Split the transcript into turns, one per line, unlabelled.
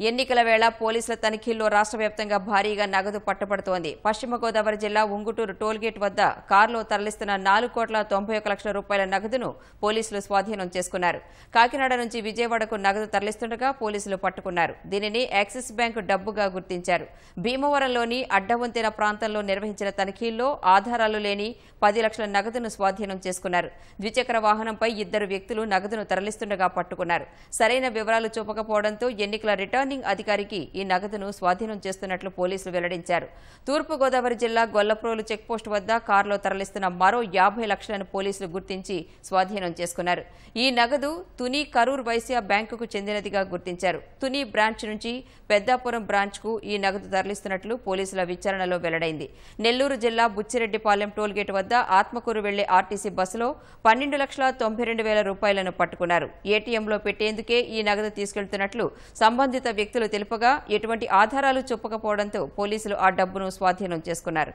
ఎన్నికల వేళ పోలీసుల తనిఖీల్లో రాష్ట్ర వ్యాప్తంగా భారీగా నగదు పట్టుబడుతోంది. పశ్చిమ గోదావరి జిల్లా ఉంగుటూరు టోల్గేట్ వద్ద కారులో తరలిస్తున్న 4,91,00,000 రూపాయల నగదును పోలీసులు స్వాధీనం చేసుకున్నారు. కాకినాడ నుంచి విజయవాడకు నగదు తరలిస్తుండగా పోలీసులు పట్టుకున్నారు. దీనిని యాక్సిస్ బ్యాంకు డబ్బుగా గుర్తించారు. భీమవరంలోని అడ్డవంతెన ప్రాంతంలో నిర్వహించిన తనిఖీల్లో ఆధారాలు లేని 10 లక్షల నగదును స్వాధీనం చేసుకున్నారు. ద్విచక్ర వాహనంపై 2 వ్యక్తులు నగదును తరలిస్తుండగా పట్టుకున్నారు. సరైన వివరాలు చూపకపోవడంతో ఎన్నికల రిటర్నింగ్ అధికారికి ఈ నగదును స్వాధీనం చేస్తున్నట్లు పోలీసులు వెల్లడించారు. తూర్పు గోదావరి జిల్లా గొల్లప్రోలు చెక్పోస్టు వద్ద కారులో తరలిస్తున్న మరో 50 లక్షలను పోలీసులు గుర్తించి స్వాధీనం చేసుకున్నారు. ఈ నగదు తుని కరూర్ వైశ్య బ్యాంకుకు చెందినదిగా గుర్తించారు. తుని బ్రాంచ్ నుంచి పెద్దాపురం బ్రాంచ్కు ఈ నగదు తరలిస్తున్నట్లు పోలీసుల విచారణలో వెల్లడైంది. నెల్లూరు జిల్లా బుచ్చిరెడ్డిపాలెం టోల్గేట్ వద్ద ఆత్మకూరు వెళ్లే ఆర్టీసీ బస్సులో 12,92,000 రూపాయలను పట్టుకున్నారు. ఏటీఎంలో పెట్టేందుకే ఈ నగదు తీసుకెళ్తున్నట్లు సంబంధిత వ్యక్తులు తెలుపగా ఎటువంటి ఆధారాలు చూపకపోవడంతో పోలీసులు ఆ డబ్బును స్వాధీనం చేసుకున్నారు.